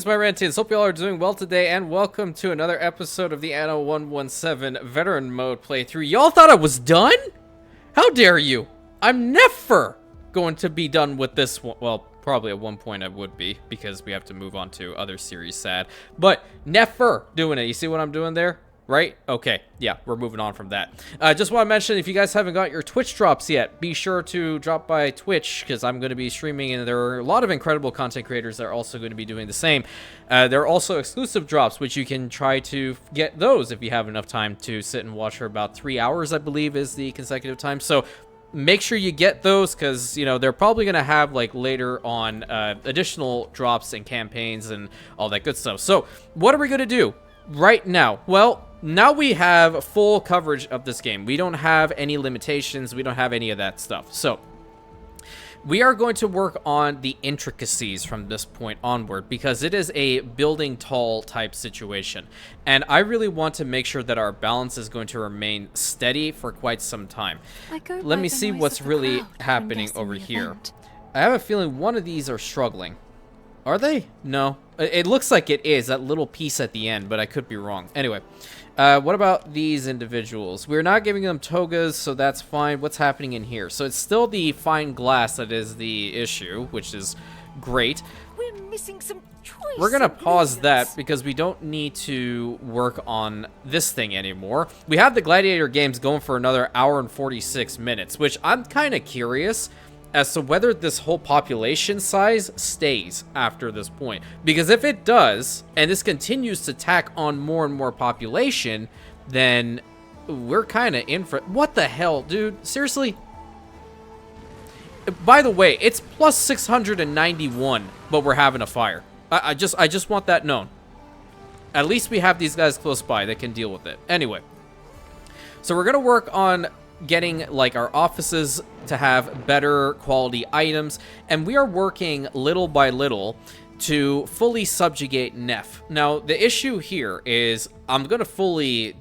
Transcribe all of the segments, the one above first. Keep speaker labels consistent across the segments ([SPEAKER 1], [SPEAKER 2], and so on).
[SPEAKER 1] Greetings, my Rantians. Hope you all are doing well today, and welcome to another episode of the Anno 117 Veteran Mode playthrough. Y'all thought I was done? How dare you? I'm never going to be done with this one. Well, probably at one point I would be, because we have to move on to other series, sad. But never doing it. You see what I'm doing there? Right? Okay. Yeah, we're moving on from that. Just want to mention, if you guys haven't got your Twitch drops yet, be sure to drop by Twitch, because I'm going to be streaming, and there are a lot of incredible content creators that are also going to be doing the same. There are also exclusive drops, which you can try to get those if you have enough time to sit and watch for about 3 hours, I believe, is the consecutive time. So make sure you get those, because, you know, they're probably going to have, like, later on additional drops and campaigns and all that good stuff. So what are we going to do right now? Well, now we have full coverage of this game. We don't have any limitations. We don't have any of that stuff. So we are going to work on the intricacies from this point onward, because it is a building tall type situation. And I really want to make sure that our balance is going to remain steady for quite some time. Let me see what's really happening over here. I have a feeling one of these are struggling. Are they? No. It looks like it is, that little piece at the end, but I could be wrong. Anyway, what about these individuals? We're not giving them togas, so that's fine. What's happening in here? So it's still the fine glass that is the issue, which is great.
[SPEAKER 2] We're missing some choice.
[SPEAKER 1] We're going to pause that because we don't need to work on this thing anymore. We have the Gladiator games going for another hour and 46 minutes, which I'm kind of curious as to whether this whole population size stays after this point. Because if it does, and this continues to tack on more and more population, then we're kind of in for... What the hell, dude? Seriously? By the way, it's plus 691, but we're having a fire. I just want that known. At least we have these guys close by that can deal with it. Anyway, so we're going to work on getting, like, our offices to have better quality items, and we are working little by little to fully subjugate Neff. Now, the issue here is I'm going to fully,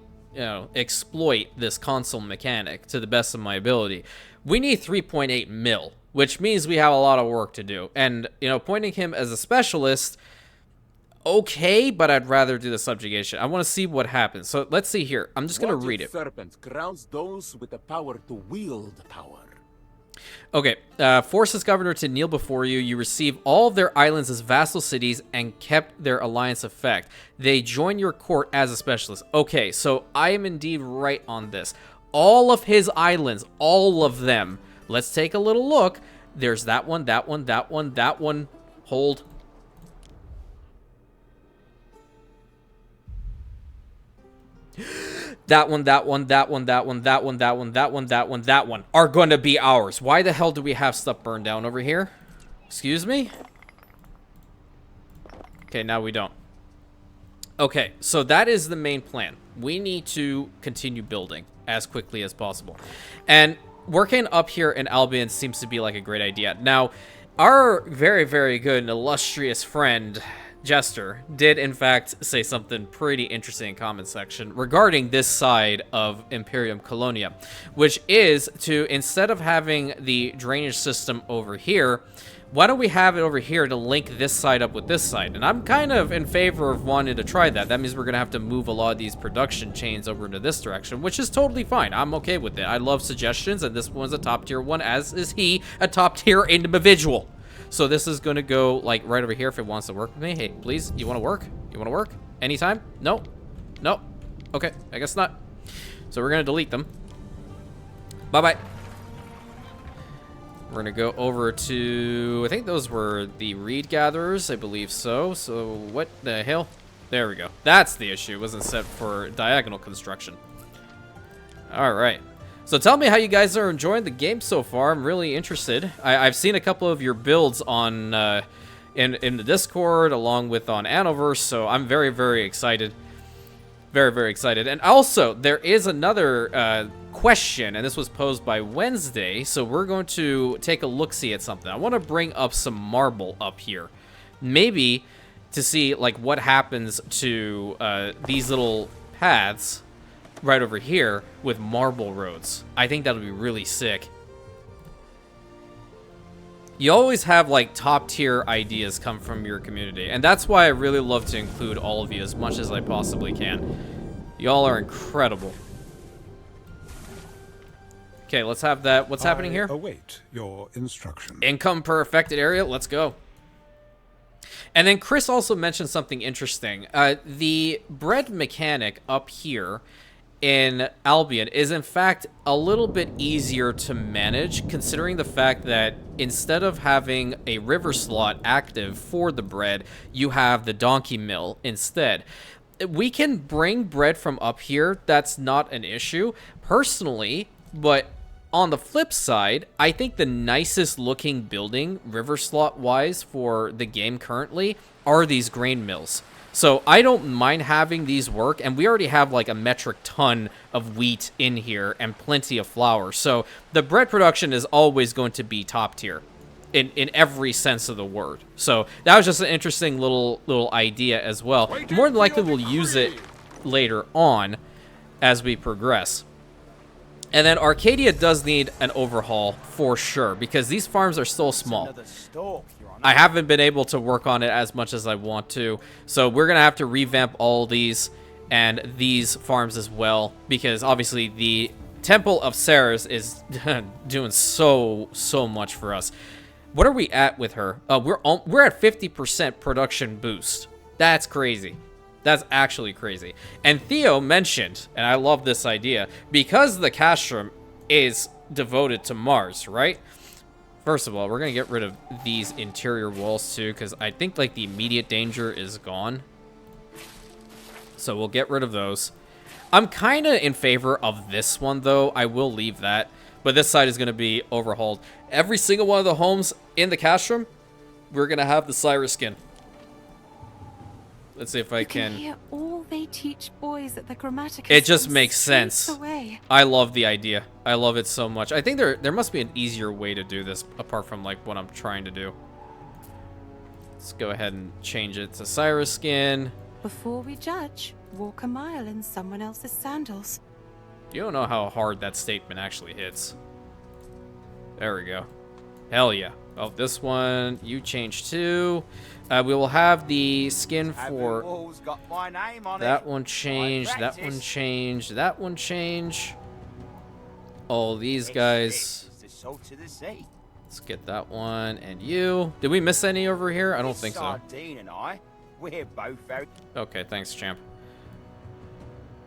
[SPEAKER 1] exploit this console mechanic to the best of my ability. We need 3.8 mil, which means we have a lot of work to do. And, appointing him as a specialist, okay, but I'd rather do the subjugation. I want to see what happens. So let's see here. I'm just going to read it.
[SPEAKER 3] Serpent crowns those with the power to wield power.
[SPEAKER 1] Okay, forces governor to kneel before you. You receive all of their islands as vassal cities and kept their alliance effect. They join your court as a specialist. Okay, so I am indeed right on this. All of his islands, all of them. Let's take a little look. There's that one, that one, that one, that one. Hold. That one, that one, that one, that one, that one, that one, that one, that one, that one are going to be ours. Why the hell do we have stuff burned down over here? Excuse me? Okay, now we don't. Okay, so that is the main plan. We need to continue building as quickly as possible. And working up here in Albion seems to be like a great idea. Now, our very, very good and illustrious friend Jester did in fact say something pretty interesting in comment section regarding this side of Imperium Colonia, which is to, instead of having the drainage system over here, why don't we have it over here to link this side up with this side? And I'm kind of in favor of wanting to try that. That means we're gonna have to move a lot of these production chains over into this direction, which is totally fine. I'm okay with it. I love suggestions, and this one's a top tier one, as is he, a top tier individual. So this is going to go, like, right over here if it wants to work with me. Hey, please, you want to work? You want to work? Anytime? No? No? Okay, I guess not. So we're going to delete them. Bye-bye. We're going to go over to... I think those were the reed gatherers. I believe so. So what the hell? There we go. That's the issue. It wasn't set for diagonal construction. All right. So tell me how you guys are enjoying the game so far. I'm really interested. I've seen a couple of your builds on in the Discord, along with on Annoverse, so I'm very, very excited. Very, very excited. And also, there is another question, and this was posed by Wednesday, so we're going to take a look-see at something. I want to bring up some marble up here. Maybe to see, like, what happens to these little paths right over here with marble roads. I think that'll be really sick. You always have like top tier ideas come from your community, and that's why I really love to include all of you as much as I possibly can. Y'all are incredible. Okay, let's have that. What's happening here?
[SPEAKER 4] Await your instruction.
[SPEAKER 1] Income per affected area. Let's go. And then Chris also mentioned something interesting. The bread mechanic up here in Albion is in fact a little bit easier to manage, considering the fact that instead of having a river slot active for the bread, you have the donkey mill instead. We can bring bread from up here, that's not an issue personally, but on the flip side, I think the nicest looking building river slot wise for the game currently are these grain mills. So I don't mind having these work, and we already have like a metric ton of wheat in here and plenty of flour. So the bread production is always going to be top tier in every sense of the word. So that was just an interesting little idea as well. More than likely we'll use it later on as we progress. And then Arcadia does need an overhaul for sure, because these farms are still small. I haven't been able to work on it as much as I want to, so we're going to have to revamp all these and these farms as well, because obviously the Temple of Ceres is doing so much for us. What are we at with her? We're at 50% production boost. That's crazy. That's actually crazy. And Theo mentioned, and I love this idea, because the Castrum is devoted to Mars, right? First of all, we're going to get rid of these interior walls too, because I think like the immediate danger is gone. So we'll get rid of those. I'm kind of in favor of this one though. I will leave that. But this side is going to be overhauled. Every single one of the homes in the Castrum, we're going to have the Cyrus skin. Let's see if I can
[SPEAKER 2] hear all they teach boys at the Grammaticus.
[SPEAKER 1] It just makes sense.
[SPEAKER 2] Away.
[SPEAKER 1] I love the idea. I love it so much. I think there must be an easier way to do this apart from like what I'm trying to do. Let's go ahead and change it to Cyrus skin.
[SPEAKER 2] Before we judge, walk a mile in someone else's sandals.
[SPEAKER 1] You don't know how hard that statement actually hits. There we go. Hell yeah. Oh, this one, you change too. We will have the skin for that one change, that one change, that one change. All these guys. Let's get that one and you. Did we miss any over here? I don't think so. Okay, thanks, champ.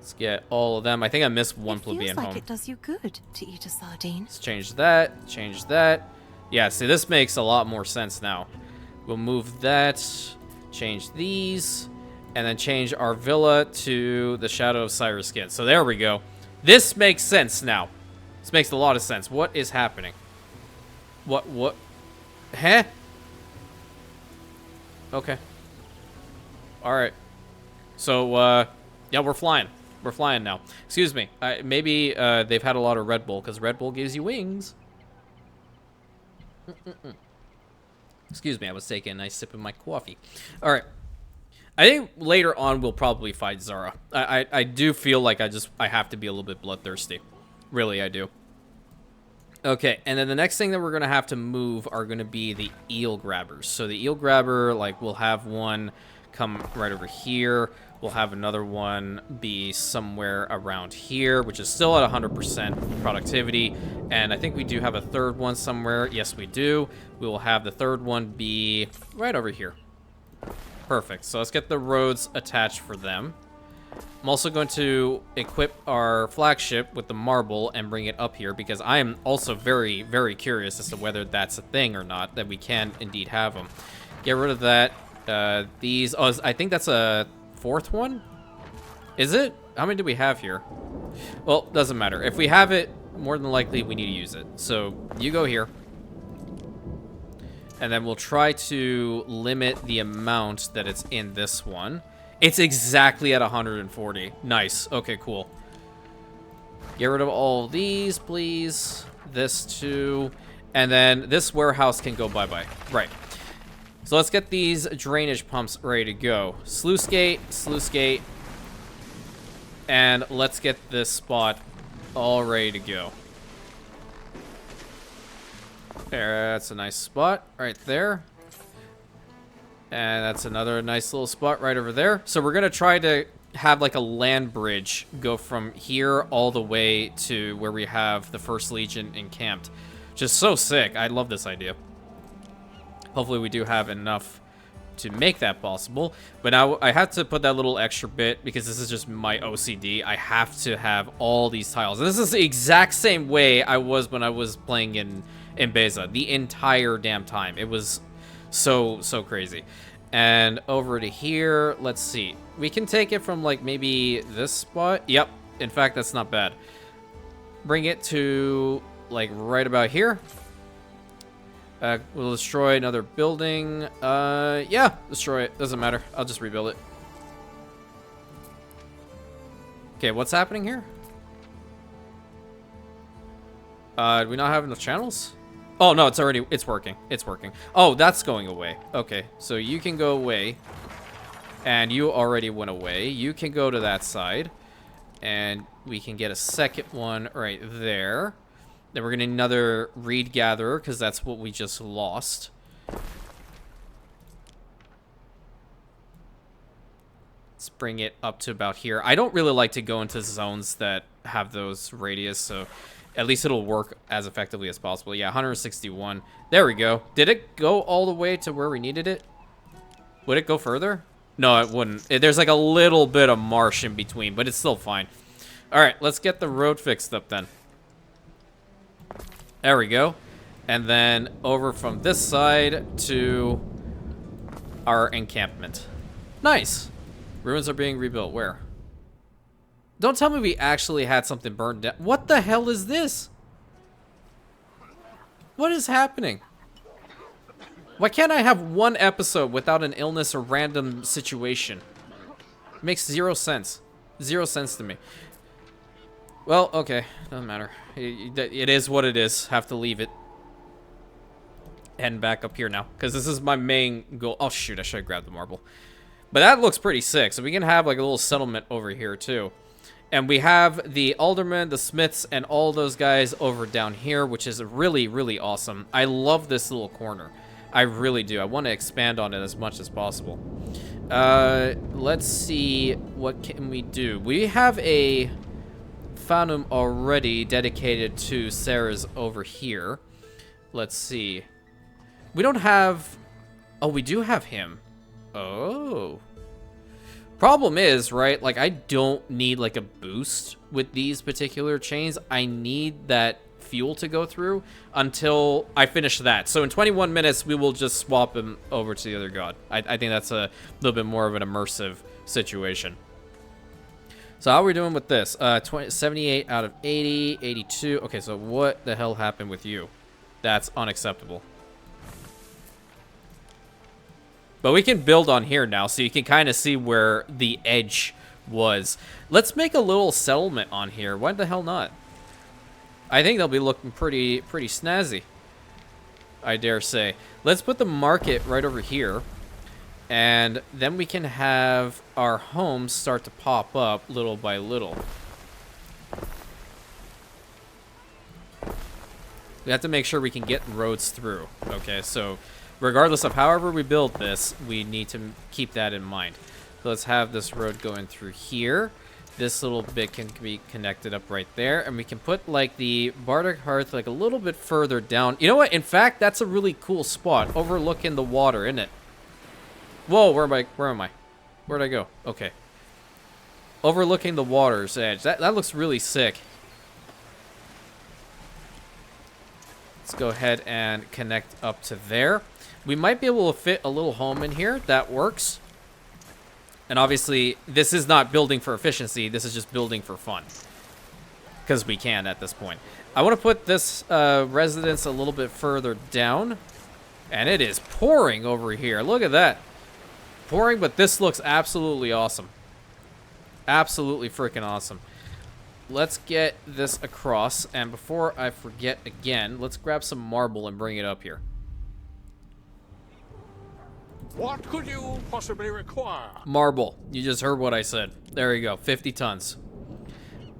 [SPEAKER 1] Let's get all of them. I think I missed one plebeian home.
[SPEAKER 2] It feels like it does you good to eat a sardine.
[SPEAKER 1] Let's change that. Change that. Yeah, see, this makes a lot more sense now. We'll move that, change these, and then change our villa to the Shadow of Cyrus skin. So there we go. This makes sense now. This makes a lot of sense. What is happening? What? Huh? Okay. Alright. So, yeah, we're flying. We're flying now. Excuse me. Maybe they've had a lot of Red Bull, because Red Bull gives you wings. Excuse me, I was taking a nice sip of my coffee. All right. I think later on we'll probably fight Zara. I do feel like I have to be a little bit bloodthirsty. Really, I do. Okay, and then the next thing that we're going to have to move are going to be the eel grabbers. So the eel grabber, like, we'll have one come right over here. We'll have another one be somewhere around here, which is still at 100% productivity. And I think we do have a third one somewhere. Yes, we do. We will have the third one be right over here. Perfect. So let's get the roads attached for them. I'm also going to equip our flagship with the marble and bring it up here, because I am also very, very curious as to whether that's a thing or not, that we can indeed have them. Get rid of that. These, oh, I think that's a fourth one? Is it? How many do we have here? Well, doesn't matter. If we have it, more than likely we need to use it. So you go here. And then we'll try to limit the amount that it's in this one. It's exactly at 140. Nice. Okay, cool. Get rid of all these, please. This too. And then this warehouse can go bye-bye. Right. So let's get these drainage pumps ready to go. Sluice gate, and let's get this spot all ready to go. That's a nice spot right there. And that's another nice little spot right over there. So we're going to try to have like a land bridge go from here all the way to where we have the First Legion encamped. Just so sick. I love this idea. Hopefully we do have enough to make that possible. But now I have to put that little extra bit because this is just my OCD. I have to have all these tiles. And this is the exact same way I was when I was playing in Beza the entire damn time. It was so crazy. And over to here, let's see. We can take it from like maybe this spot. Yep. In fact, that's not bad. Bring it to like right about here. We'll destroy another building. Yeah, destroy it. Doesn't matter. I'll just rebuild it. Okay, what's happening here? Do we not have enough channels? Oh, no, it's working. It's working. Oh, that's going away. Okay, so you can go away. And you already went away. You can go to that side. And we can get a second one right there. Then we're going to need another reed gatherer, because that's what we just lost. Let's bring it up to about here. I don't really like to go into zones that have those radius, so at least it'll work as effectively as possible. Yeah, 161. There we go. Did it go all the way to where we needed it? Would it go further? No, it wouldn't. There's like a little bit of marsh in between, but it's still fine. All right, let's get the road fixed up then. There we go. And then over from this side to our encampment. Nice. Ruins are being rebuilt. Where? Don't tell me we actually had something burned down. What the hell is this? What is happening? Why can't I have one episode without an illness or random situation? It makes zero sense. 0 cents to me. Well, okay. Doesn't matter. It is what it is. Have to leave it. And back up here now. Because this is my main goal. Oh, shoot. I should have grabbed the marble. But that looks pretty sick. So we can have like a little settlement over here, too. And we have the aldermen, the smiths, and all those guys over down here, which is really, really awesome. I love this little corner. I really do. I want to expand on it as much as possible. Let's see. What can we do? We have a Fanum already dedicated to Sarah's over here. Let's see. We don't have... Oh, we do have him. Oh. Problem is, right, like, I don't need, like, a boost with these particular chains. I need that fuel to go through until I finish that. So in 21 minutes, we will just swap him over to the other god. I think that's a little bit more of an immersive situation. So how are we doing with this? 78 out of 80, 82. Okay, so what the hell happened with you? That's unacceptable. But we can build on here now, so you can kind of see where the edge was. Let's make a little settlement on here. Why the hell not? I think they'll be looking pretty snazzy, I dare say. Let's put the market right over here. And then we can have our homes start to pop up little by little. We have to make sure we can get roads through. Okay, so regardless of however we build this, we need to keep that in mind. So let's have this road going through here. This little bit can be connected up right there. And we can put, like, the Bardic Hearth, like, a little bit further down. You know what? In fact, that's a really cool spot. Overlooking the water, isn't it? Whoa, where am I? Where'd I go? Okay. Overlooking the water's edge. That looks really sick. Let's go ahead and connect up to there. We might be able to fit a little home in here. That works. And obviously, this is not building for efficiency. This is just building for fun. Because we can at this point. I want to put this residence a little bit further down. And it is pouring over here. Look at that. Pouring, but this looks absolutely awesome. Absolutely freaking awesome. Let's get this across. And before I forget again, let's grab some marble and bring it up here.
[SPEAKER 3] What could you possibly require?
[SPEAKER 1] Marble. You just heard what I said. There you go. 50 tons.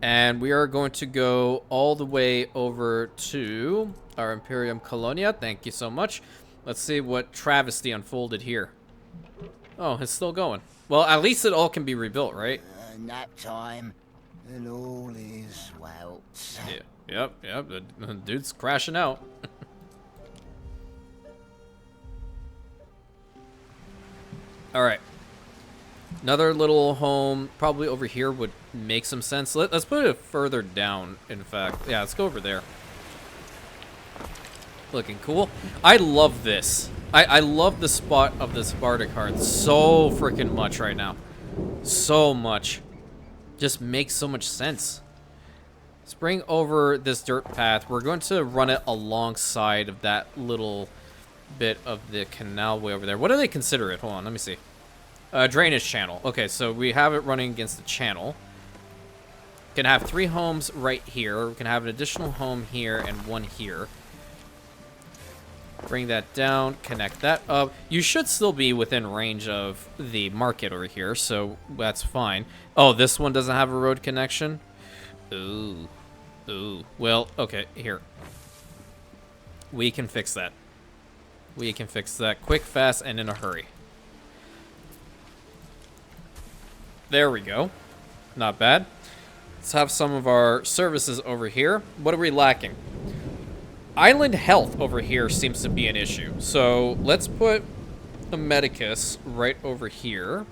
[SPEAKER 1] And we are going to go all the way over to our Imperium Colonia. Thank you so much. Let's see what travesty unfolded here. Oh, it's still going. Well, at least it all can be rebuilt, right?
[SPEAKER 5] Nap time, and all is well.
[SPEAKER 1] Yeah, yep. The dude's crashing out. All right. Another little home, probably over here, would make some sense. Let's put it further down, in fact. Yeah, let's go over there. Looking cool. I love this. I love the spot of the Sparta card so freaking much right now. So much. Just makes so much sense. Let's bring over this dirt path. We're going to run it alongside of that little bit of the canal way over there. What do they consider it? Hold on, let me see. Drainage channel. Okay, so we have it running against the channel. Can have 3 homes right here. We can have an additional home here and 1 here. Bring that down, connect that up. You should still be within range of the market over here, so that's fine. Oh, this one doesn't have a road connection? Ooh. Ooh. Well, okay, here. We can fix that. We can fix that quick, fast, and in a hurry. There we go. Not bad. Let's have some of our services over here. What are we lacking? Island health over here seems to be an issue. So let's put a medicus right over here.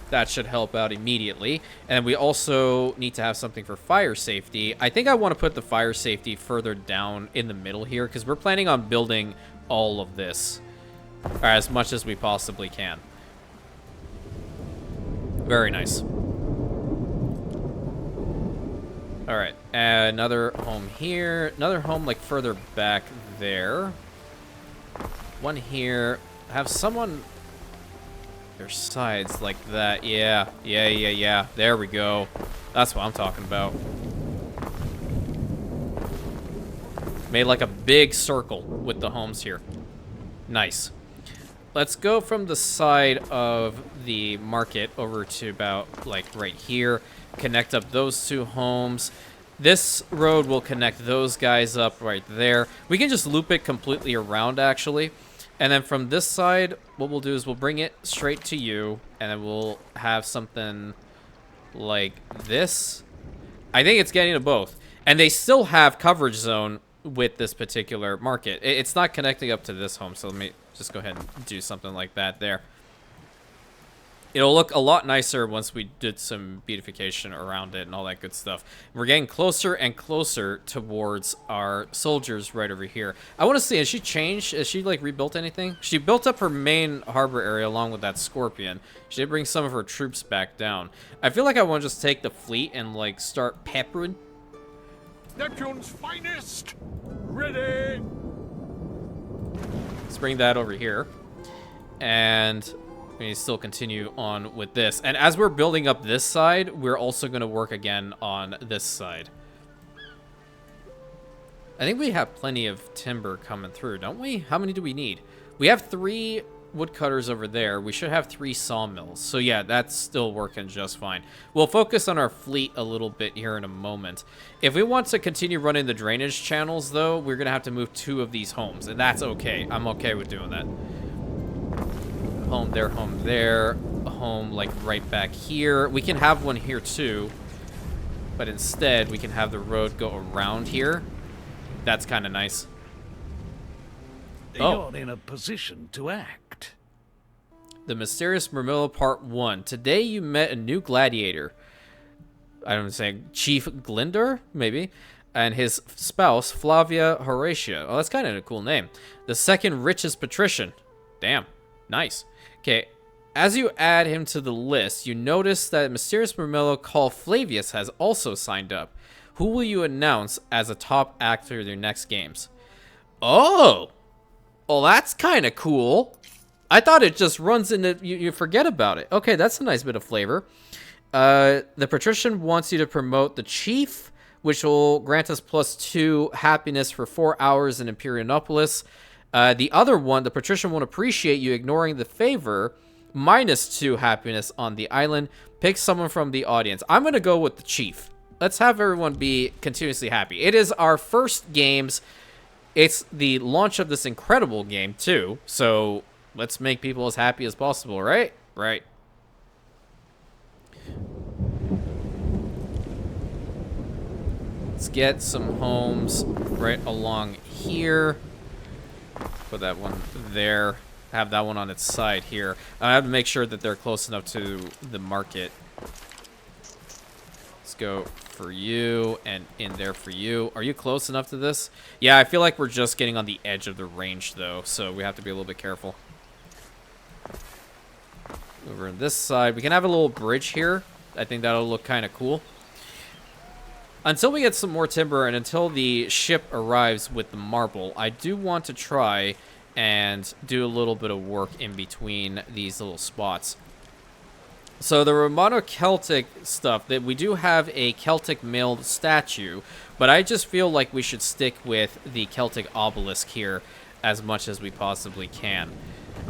[SPEAKER 1] That should help out immediately. And we also need to have something for fire safety. I think I want to put the fire safety further down in the middle here because we're planning on building all of this as much as we possibly can. Very nice. All right, another home here. Another home like further back there. One here. Have someone their sides like that. Yeah. There we go. That's what I'm talking about. Made like a big circle with the homes here. Nice. Let's go from the side of the market over to about like right here. Connect up those 2 homes. This road will connect those guys up right there. We can just loop it completely around actually. And then from this side, what we'll do is we'll bring it straight to you. And then we'll have something like this. I think it's getting to both. And they still have coverage zone with this particular market. It's not connecting up to this home. So let me just go ahead and do something like that there. It'll look a lot nicer once we did some beautification around it and all that good stuff. We're getting closer and closer towards our soldiers right over here. I want to see, has she changed? Has she, like, rebuilt anything? She built up her main harbor area along with that scorpion. She did bring some of her troops back down. I feel like I want to just take the fleet and, like, start peppering.
[SPEAKER 3] Neptune's finest! Ready!
[SPEAKER 1] Let's bring that over here. And we still continue on with this. And as we're building up this side, we're also going to work again on this side. I think we have plenty of timber coming through, don't we? How many do we need? We have 3 woodcutters over there. We should have 3 sawmills. So yeah, that's still working just fine. We'll focus on our fleet a little bit here in a moment. If we want to continue running the drainage channels, though, we're going to have to move 2 of these homes. And that's okay. I'm okay with doing that. Home there, a home like right back here. We can have one here too, but instead we can have the road go around here. That's kind of nice.
[SPEAKER 6] You're in a position to act.
[SPEAKER 1] The Mysterious Murmillo Part 1. Today you met a new gladiator. I don't know, saying Chief Glinder, maybe, and his spouse, Flavia Horatia. Oh, that's kind of a cool name. The second richest patrician. Damn, nice. Okay, as you add him to the list, you notice that Mysterious Murmillo called Flavius has also signed up. Who will you announce as a top actor in your next games? Oh! Well, that's kind of cool. I thought it just runs into... You forget about it. Okay, that's a nice bit of flavor. The patrician wants you to promote the chief, which will grant us +2 happiness for 4 hours in Imperianopolis. The other one, the patrician won't appreciate you ignoring the favor, -2 happiness on the island. Pick someone from the audience. I'm going to go with the chief. let's have everyone be continuously happy. It is our first games. It's the launch of this incredible game, too. So let's make people as happy as possible, right? Right. Let's get some homes right along here. Put that one there. Have that one on its side here. I have to make sure that they're close enough to the market. Let's go for you and in there for you. Are you close enough to this? Yeah, I feel like we're just getting on the edge of the range, though, so we have to be a little bit careful. Over on this side, we can have a little bridge here. I think that'll look kind of cool. Until we get some more timber and until the ship arrives with the marble, I do want to try and do a little bit of work in between these little spots. So the Romano-Celtic stuff, that we do have a Celtic male statue, but I just feel like we should stick with the Celtic obelisk here as much as we possibly can.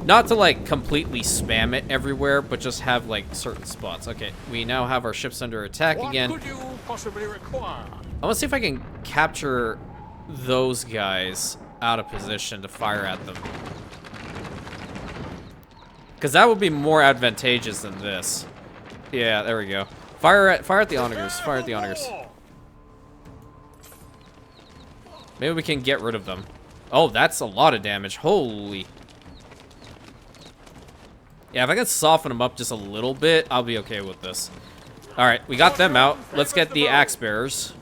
[SPEAKER 1] Not to like completely spam it everywhere, but just have like certain spots. Okay, we now have our ships under attack again.
[SPEAKER 3] What could you possibly require?
[SPEAKER 1] I want to see if I can capture those guys out of position to fire at them. Because that would be more advantageous than this. Yeah, there we go. Fire at the onagers. Fire at the onagers. Maybe we can get rid of them. Oh, that's a lot of damage. Holy. Yeah, if I can soften them up just a little bit, I'll be okay with this. Alright, we got them out. Let's get the axe bearers.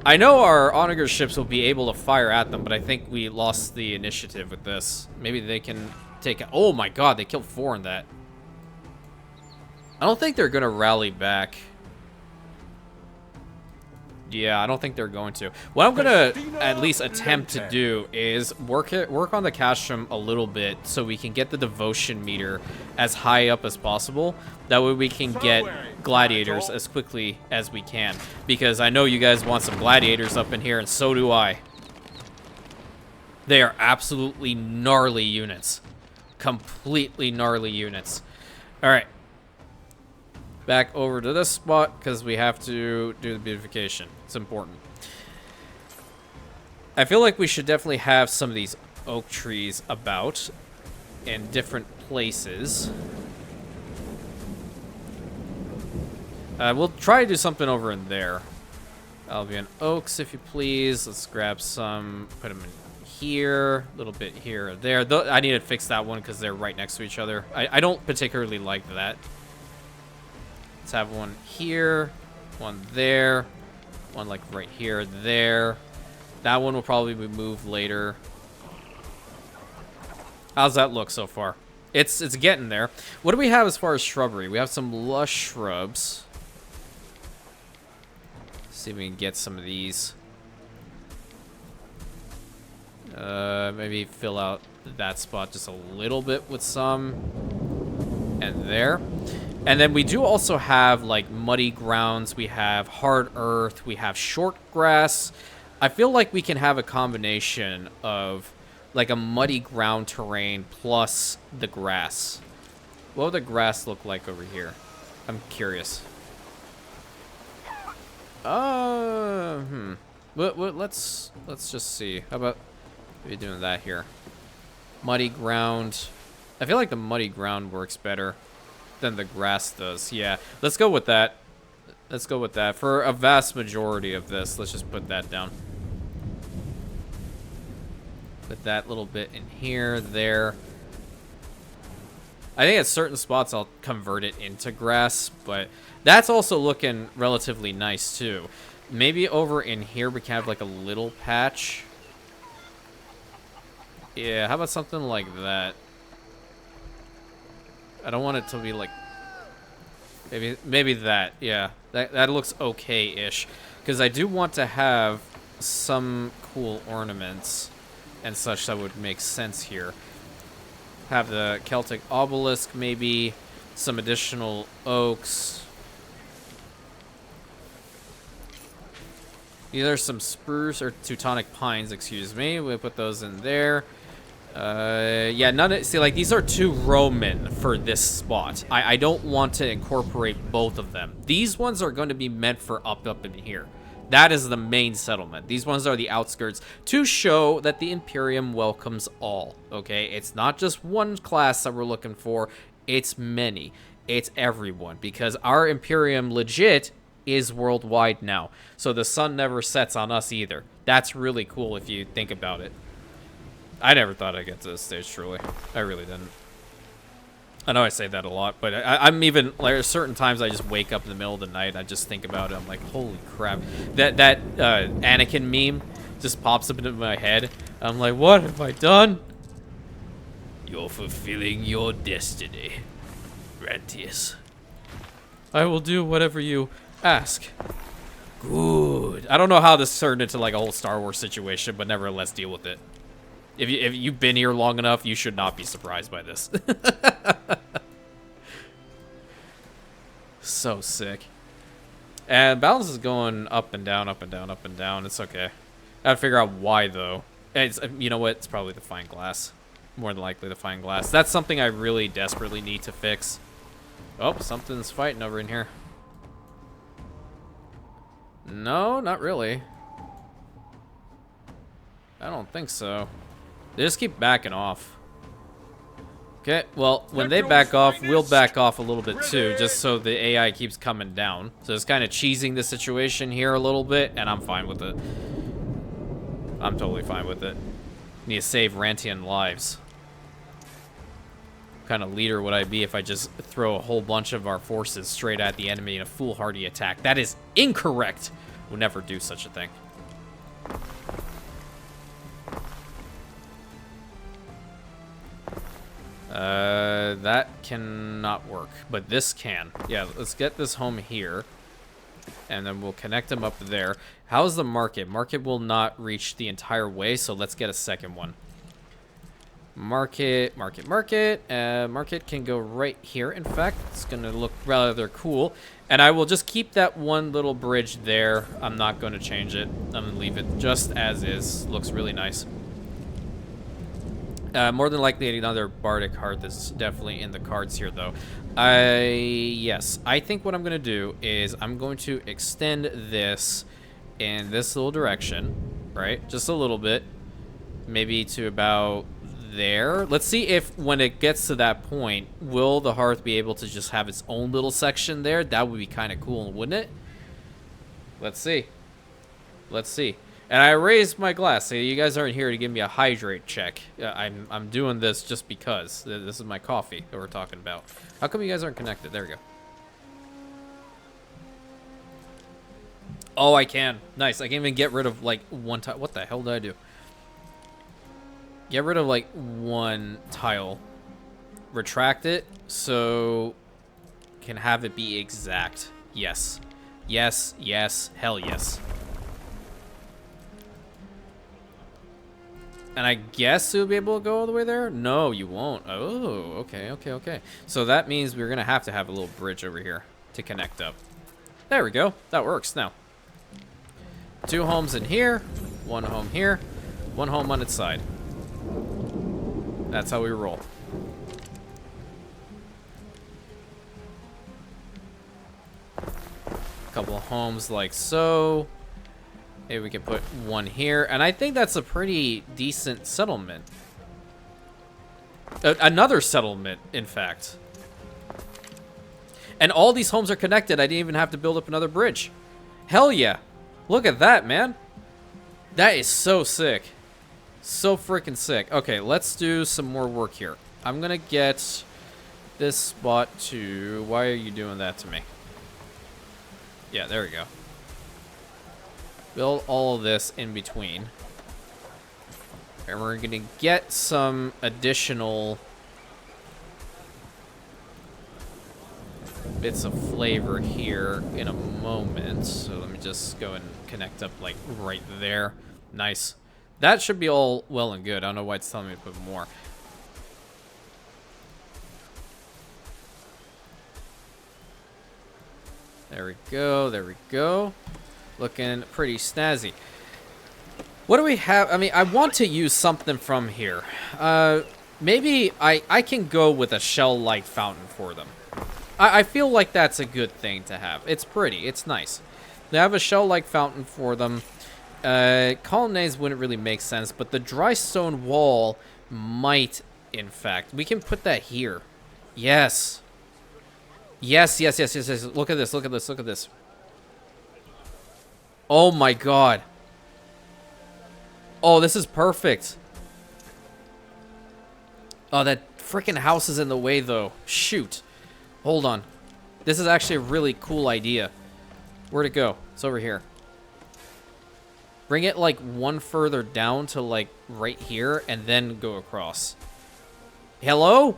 [SPEAKER 1] I know our onager ships will be able to fire at them, but I think we lost the initiative with this. Maybe they can take it. Oh my god, they killed 4 in that. I don't think they're going to rally back. Yeah, I don't think they're going to. What I'm going to at least attempt to do is work on the Castrum a little bit so we can get the devotion meter as high up as possible. That way we can get gladiators as quickly as we can. Because I know you guys want some gladiators up in here, and so do I. They are absolutely gnarly units. Completely gnarly units. Alright. Back over to this spot because we have to do the beautification. It's important. I feel like we should definitely have some of these oak trees about in different places. We'll try to do something over in there. Albion oaks, if you please. Let's grab some, put them in here, a little bit here or there. I need to fix that one because they're right next to each other. I don't particularly like that. Let's have one here, one there, one like right here, there. That one will probably be moved later. How's that look so far? It's getting there. What do we have as far as shrubbery? We have some lush shrubs. Let's see if we can get some of these. Maybe fill out that spot just a little bit with some. And there. And then we do also have like muddy grounds, we have hard earth, we have short grass. I feel like we can have a combination of like a muddy ground terrain plus the grass. What would the grass look like over here? I'm curious. Let's just see. How about maybe doing that here? Muddy ground. I feel like the muddy ground works better than the grass does. Yeah, let's go with that. Let's go with that. For a vast majority of this, let's just put that down. Put that little bit in here, there. I think at certain spots I'll convert it into grass, but that's also looking relatively nice too. Maybe over in here we can have like a little patch. Yeah, how about something like that? I don't want it to be like maybe that. Yeah, that looks okay-ish, because I do want to have some cool ornaments and such that would make sense here. Have the Celtic obelisk, maybe some additional oaks. These are some spruce or Teutonic pines, excuse me. We'll put those in there. Yeah, see, like, these are too Roman for this spot. I don't want to incorporate both of them. These ones are going to be meant for up in here. That is the main settlement. These ones are the outskirts to show that the Imperium welcomes all, okay? It's not just one class that we're looking for. It's many. It's everyone, because our Imperium legit is worldwide now. So the sun never sets on us either. That's really cool if you think about it. I never thought I'd get to this stage, truly. I really didn't. I know I say that a lot, but I'm even, like, there's certain times I just wake up in the middle of the night, I just think about it, I'm like, holy crap. That Anakin meme just pops up into my head. I'm like, what have I done? You're fulfilling your destiny, Rantians. I will do whatever you ask. Good. I don't know how this turned into like a whole Star Wars situation, but nevertheless, deal with it. If you've been here long enough, you should not be surprised by this. So sick. And balance is going up and down, up and down, up and down. It's okay. I gotta figure out why, though. It's, you know what? It's probably the fine glass. More than likely the fine glass. That's something I really desperately need to fix. Oh, something's fighting over in here. No, not really. I don't think so. They just keep backing off. Okay, well, when they back off, we'll back off a little bit too, just so the AI keeps coming down. So it's kind of cheesing the situation here a little bit, and I'm fine with it. I'm totally fine with it. Need to save Rantian lives. What kind of leader would I be if I just throw a whole bunch of our forces straight at the enemy in a foolhardy attack? That is incorrect. We'll never do such a thing. That cannot work, but this can. Yeah, let's get this home here, and then we'll connect them up there. How's the market? Market will not reach the entire way, so let's get a second one. Market, market, market. Market can go right here. In fact, it's going to look rather cool. And I will just keep that one little bridge there. I'm not going to change it. I'm going to leave it just as is. Looks really nice. More than likely another Bardic Heart that's definitely in the cards here, though. Yes, I think what I'm going to do is I'm going to extend this in this little direction, right? Just a little bit. Maybe to about there. Let's see if when it gets to that point, will the hearth be able to just have its own little section there? That would be kind of cool, wouldn't it? Let's see. Let's see. And I raised my glass, so you guys aren't here to give me a hydrate check. I'm doing this just because. This is my coffee that we're talking about. How come you guys aren't connected? There we go. Oh, I can. Nice. I can even get rid of, like, one tile. What the hell did I do? Get rid of, like, one tile. Retract it, so can have it be exact. Yes. Yes, yes, hell yes. And I guess you'll be able to go all the way there? No, you won't. Oh, okay, okay, okay. So that means we're going to have a little bridge over here to connect up. There we go. That works now. 2 homes in here, 1 home here, 1 home on its side. That's how we roll. A couple of homes like so. Maybe we can put 1 here. And I think that's a pretty decent settlement. Another settlement, in fact. And all these homes are connected. I didn't even have to build up another bridge. Hell yeah. Look at that, man. That is so sick. So freaking sick. Okay, let's do some more work here. I'm going to get this spot to... Why are you doing that to me? Yeah, there we go. Build all of this in between. And we're going to get some additional bits of flavor here in a moment. So let me just go and connect up like right there. Nice. That should be all well and good. I don't know why it's telling me to put more. There we go. There we go. Looking pretty snazzy. What do we have? I mean, I want to use something from here. Maybe I can go with a shell light fountain for them. I feel like that's a good thing to have. It's pretty. It's nice. They have a shell-like fountain for them. Colonnades wouldn't really make sense, but the dry stone wall might, in fact. We can put that here. Yes. Yes, yes, yes, yes, yes. Look at this, look at this, look at this. Oh my god. Oh, this is perfect. Oh, that freaking house is in the way, though. Shoot. Hold on. This is actually a really cool idea. Where'd it go? It's over here. Bring it, like, one further down to, like, right here, and then go across. Hello?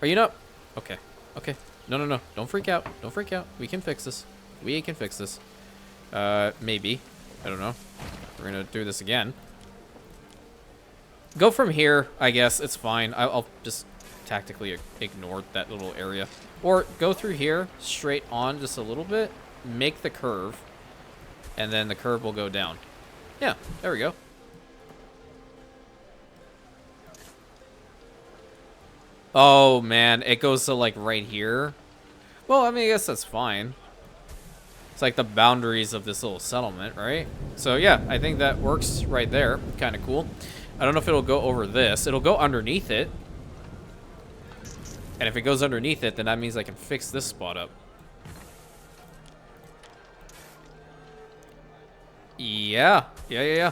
[SPEAKER 1] Are you not? Okay. Okay. No, no, no. Don't freak out. Don't freak out. We can fix this. We can fix this. Maybe. I don't know. We're gonna do this again. Go from here, I guess. It's fine. I'll just tactically ignore that little area. Or go through here, straight on just a little bit. Make the curve. And then the curve will go down. Yeah, there we go. Oh, man. It goes to, like, right here. Well, I mean, I guess that's fine. It's like the boundaries of this little settlement, right? So, yeah, I think that works right there. Kind of cool. I don't know if it'll go over this. It'll go underneath it. And if it goes underneath it, then that means I can fix this spot up. Yeah. Yeah, yeah, yeah.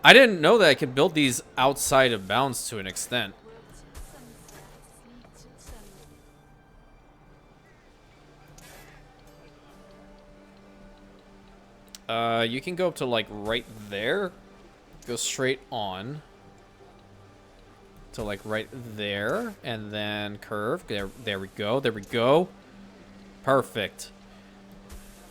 [SPEAKER 1] I didn't know that I could build these outside of bounds to an extent. You can go up to, like, right there. Go straight on. To, like, right there. And then curve. There we go. There we go. Perfect.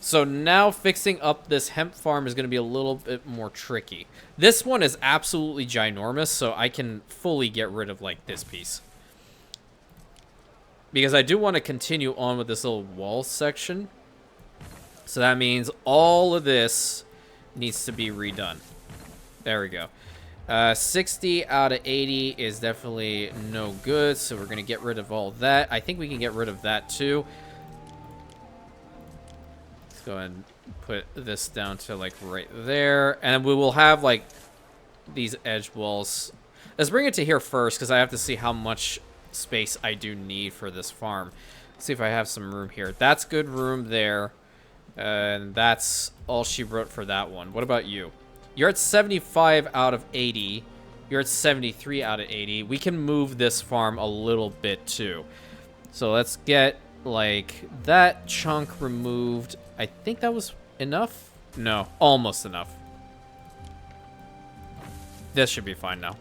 [SPEAKER 1] So now fixing up this hemp farm is going to be a little bit more tricky. This one is absolutely ginormous, so I can fully get rid of, like, this piece. Because I do want to continue on with this little wall section. So that means all of this needs to be redone. There we go. 60 out of 80 is definitely no good, so we're going to get rid of all that. I think we can get rid of that too. Let's go ahead and put this down to, like, right there. And we will have, like, these edge walls. Let's bring it to here first, because I have to see how much space I do need for this farm. Let's see if I have some room here. That's good room there. And that's all she wrote for that one. What about you? You're at 75 out of 80. You're at 73 out of 80. We can move this farm a little bit too. So let's get, like, that chunk removed. I think that was enough. No, almost enough. This should be fine now.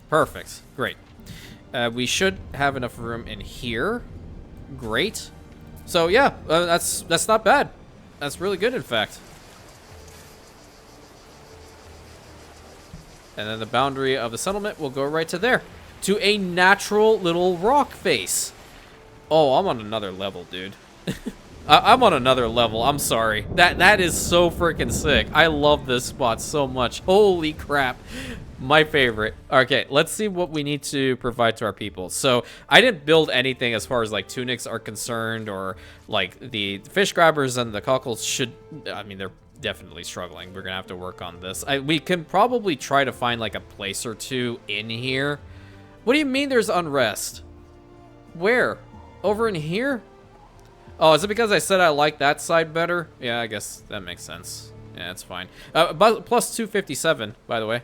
[SPEAKER 1] Perfect. Great. We should have enough room in here. Great. So yeah, that's not bad. That's really good, in fact. And then the boundary of the settlement will go right to there. To a natural little rock face. Oh, I'm on another level, dude. I'm on another level. I'm sorry. That is so freaking sick. I love this spot so much. Holy crap. My favorite. Okay, let's see what we need to provide to our people. So I didn't build anything as far as, like, tunics are concerned, or, like, the fish grabbers and the cockles should, I mean, they're definitely struggling. We're gonna have to work on this. We can probably try to find, like, a place or two in here. What do you mean there's unrest? Where? Over in here? Oh, is it because I said I like that side better? Yeah, I guess that makes sense. Yeah, that's fine. But plus 257, by the way.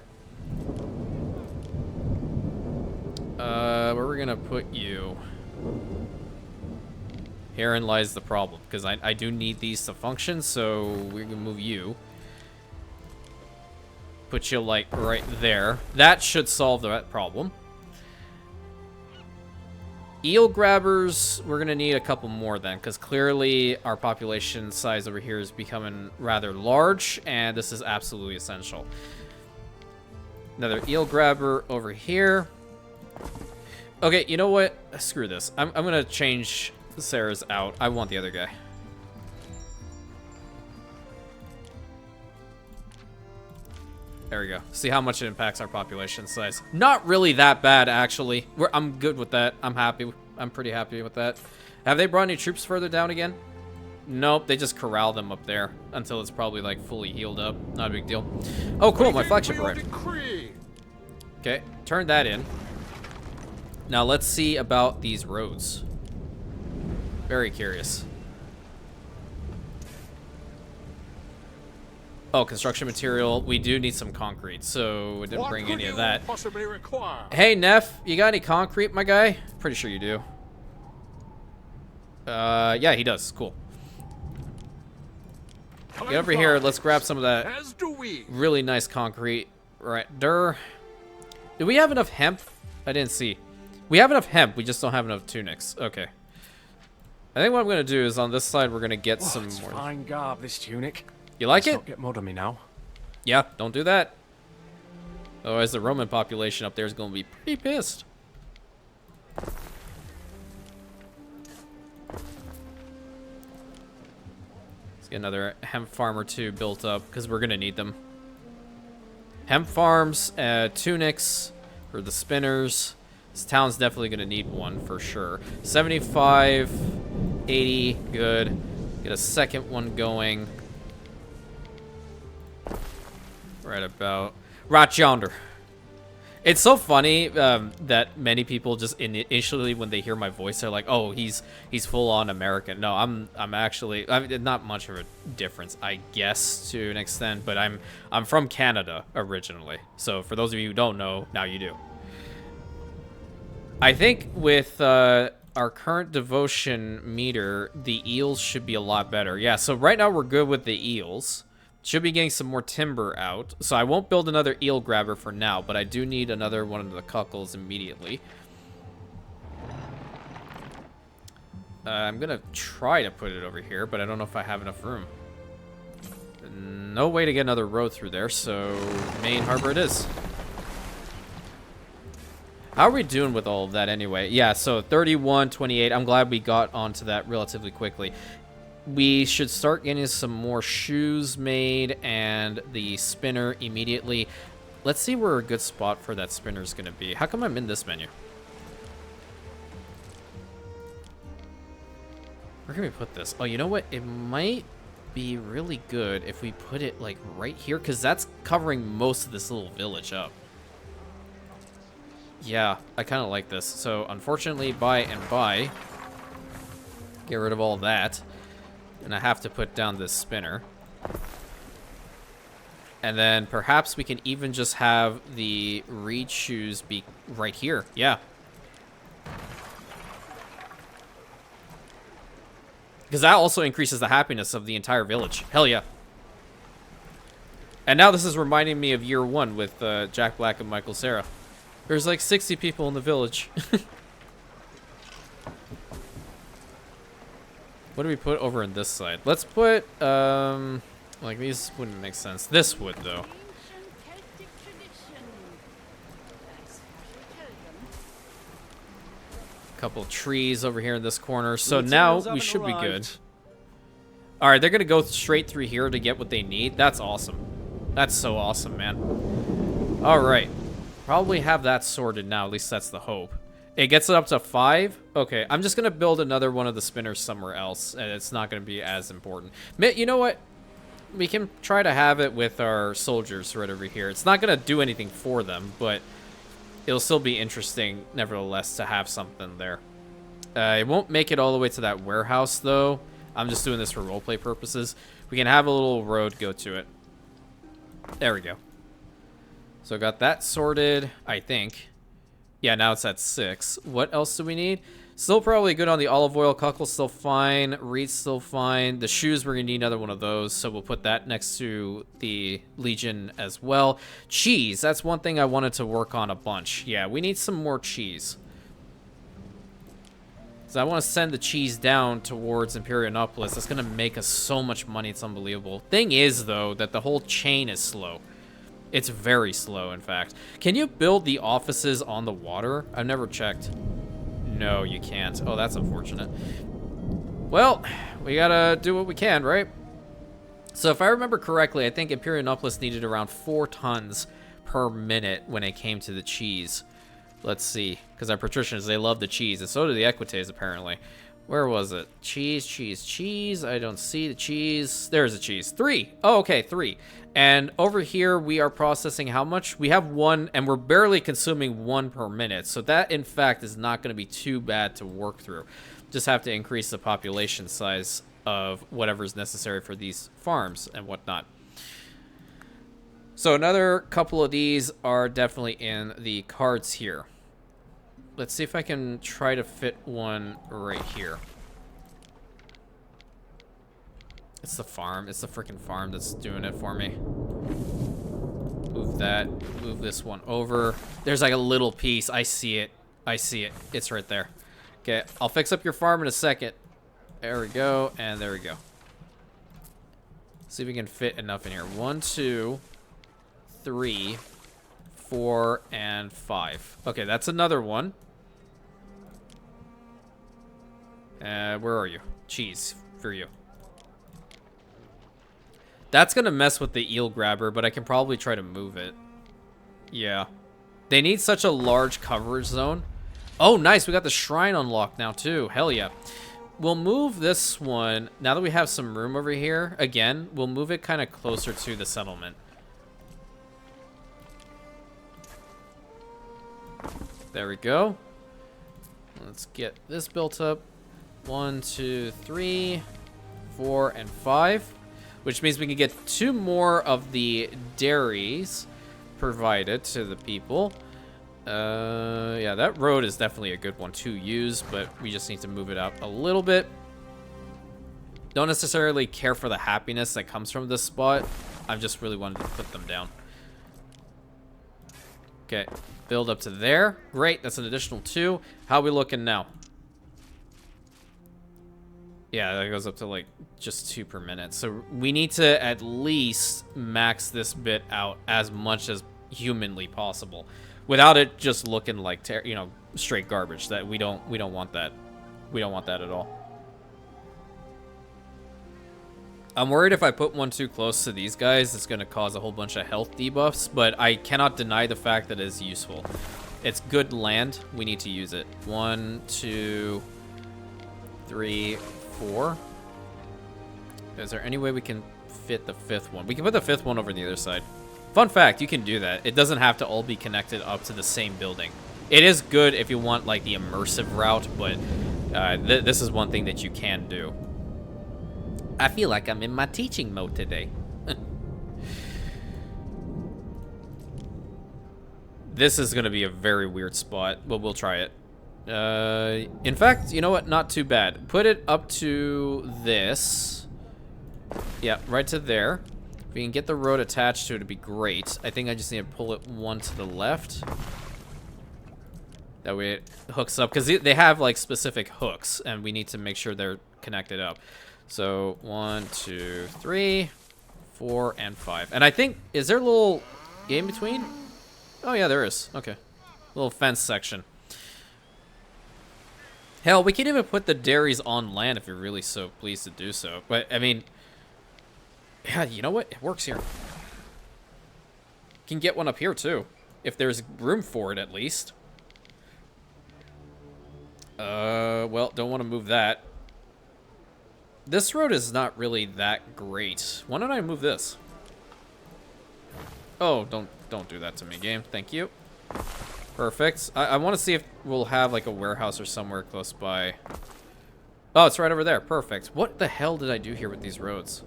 [SPEAKER 1] Where are we gonna put you? Herein lies the problem, because I do need these to function, so we're gonna move you. Put you, like, right there. That should solve that problem. Eel grabbers, we're gonna need a couple more then, because clearly our population size over here is becoming rather large, and this is absolutely essential. Another eel grabber over here. Okay, you know what? Screw this. I'm gonna change Sarah's out. I want the other guy. There we go. See how much it impacts our population size. Not really that bad, actually. I'm good with that. I'm happy. I'm pretty happy with that. Have they brought any troops further down again? Nope, they just corral them up there until it's probably like fully healed up. Not a big deal. Oh, cool, my flagship arrived. Okay, turn that in. Now let's see about these roads. Very curious. Oh, construction material. We do need some concrete, so we didn't bring any of that. Hey, Neff, you got any concrete, my guy? Pretty sure you do. Yeah, he does. Cool. Get over here. Let's grab some of that really nice concrete. Right, do we have enough hemp? I didn't see. We have enough hemp. We just don't have enough tunics. Okay. I think what I'm gonna do is on this side we're gonna get some more.
[SPEAKER 7] Fine garb, this tunic.
[SPEAKER 1] You like it?
[SPEAKER 7] Don't get mud on me now.
[SPEAKER 1] Yeah, don't do that. Otherwise, the Roman population up there is gonna be pretty pissed. Let's get another hemp farm or two built up because we're gonna need them. Hemp farms, tunics for the spinners. This town's definitely gonna need one for sure. 75, 80, good. Get a second one going. Right about right yonder. It's so funny that many people just initially when they hear my voice they're like, "Oh, he's full on American." No, I'm actually not much of a difference, I guess, to an extent, but I'm from Canada originally. So for those of you who don't know, now you do. I think with our current devotion meter, the eels should be a lot better. Yeah, so right now we're good with the eels. Should be getting some more timber out. So I won't build another eel grabber for now, but I do need another one of the cuckles immediately. I'm going to try to put it over here, but I don't know if I have enough room. No way to get another road through there, so main harbor it is. How are we doing with all of that anyway? Yeah, so 31, 28. I'm glad we got onto that relatively quickly. We should start getting some more shoes made and the spinner immediately. Let's see where a good spot for that spinner is going to be. How come I'm in this menu? Where can we put this? Oh, you know what? It might be really good if we put it like right here because that's covering most of this little village up. Yeah, I kind of like this. So unfortunately, buy and buy. Get rid of all that. And I have to put down this spinner. And then perhaps we can even just have the reed shoes be right here. Yeah. Because that also increases the happiness of the entire village. Hell yeah. And now this is reminding me of year one with Jack Black and Michael Cera. There's like 60 people in the village. What do we put over in this side? Let's put, like these wouldn't make sense. This would, though. Couple trees over here in this corner. So now we should be good. All right, they're going to go straight through here to get what they need. That's awesome. That's so awesome, man. All right. Probably have that sorted now. At least that's the hope. It gets it up to 5. Okay, I'm just going to build another one of the spinners somewhere else, and it's not going to be as important. You know what? We can try to have it with our soldiers right over here. It's not going to do anything for them, but it'll still be interesting, nevertheless, to have something there. It won't make it all the way to that warehouse, though. I'm just doing this for roleplay purposes. We can have a little road go to it. There we go. So got that sorted, I think. Yeah, now it's at 6. What else do we need? Still probably good on the olive oil. Cuckle's still fine. Reed's still fine. The shoes, we're going to need another one of those. So we'll put that next to the Legion as well. Cheese. That's one thing I wanted to work on a bunch. Yeah, we need some more cheese. So I want to send the cheese down towards Imperianopolis. That's going to make us so much money. It's unbelievable. Thing is, though, that the whole chain is slow. It's very slow, in fact. Can you build the offices on the water? I've never checked. No, you can't. Oh, that's unfortunate. Well, we gotta do what we can, right? So if I remember correctly, I think Imperianopolis needed around 4 tons per minute when it came to the cheese. Let's see, because our patricians, they love the cheese, and so do the Equites, apparently. Where was it? Cheese, cheese, cheese. I don't see the cheese. There's a cheese. 3. Oh, okay, 3. And over here, we are processing how much? We have 1, and we're barely consuming 1 per minute. So that, in fact, is not going to be too bad to work through. Just have to increase the population size of whatever's necessary for these farms and whatnot. So another couple of these are definitely in the cards here. Let's see if I can try to fit one right here. It's the farm. It's the freaking farm that's doing it for me. Move that. Move this one over. There's like a little piece. I see it. I see it. It's right there. Okay, I'll fix up your farm in a second. There we go, and there we go. See if we can fit enough in here. 1, 2, 3, 4, and 5. Okay, that's another one. Where are you? Cheese for you. That's gonna mess with the eel grabber, but I can probably try to move it. Yeah. They need such a large coverage zone. Oh, nice. We got the shrine unlocked now, too. Hell yeah. We'll move this one. Now that we have some room over here, again, we'll move it kind of closer to the settlement. There we go. Let's get this built up. 1, 2, 3, 4, and 5. Which means we can get 2 more of the dairies provided to the people. Yeah, that road is definitely a good one to use, but we just need to move it out a little bit. Don't necessarily care for the happiness that comes from this spot. I just really wanted to put them down. Okay, build up to there. Great, that's an additional 2. How are we looking now? Yeah, that goes up to like just 2 per minute. So we need to at least max this bit out as much as humanly possible, without it just looking like straight garbage. That we don't want that. We don't want that at all. I'm worried if I put one too close to these guys, it's going to cause a whole bunch of health debuffs, but I cannot deny the fact that it is useful. It's good land. We need to use it. 1, 2, 3, 4. Is there any way we can fit the 5th one? We can put the 5th one over the other side. Fun fact, you can do that. It doesn't have to all be connected up to the same building. It is good if you want like the immersive route, but this is one thing that you can do. I feel like I'm in my teaching mode today. This is going to be a very weird spot, but we'll try it. In fact, you know what? Not too bad. Put it up to this. Yeah, right to there. If we can get the road attached to it, it'd be great. I think I just need to pull it 1 to the left. That way it hooks up, because they have like specific hooks, and we need to make sure they're connected up. So 1, 2, 3, 4, and 5. And I think, is there a little in between? Oh yeah, there is. Okay, little fence section. Hell, we can even put the dairies on land if you're really so pleased to do so. But I mean, yeah, you know what? It works here. Can get one up here too, if there's room for it at least. Well, don't want to move that. This road is not really that great. Why don't I move this? Oh, don't do that to me, game. Thank you. Perfect. I want to see if we'll have like a warehouse or somewhere close by. Oh, it's right over there. Perfect. What the hell did I do here with these roads?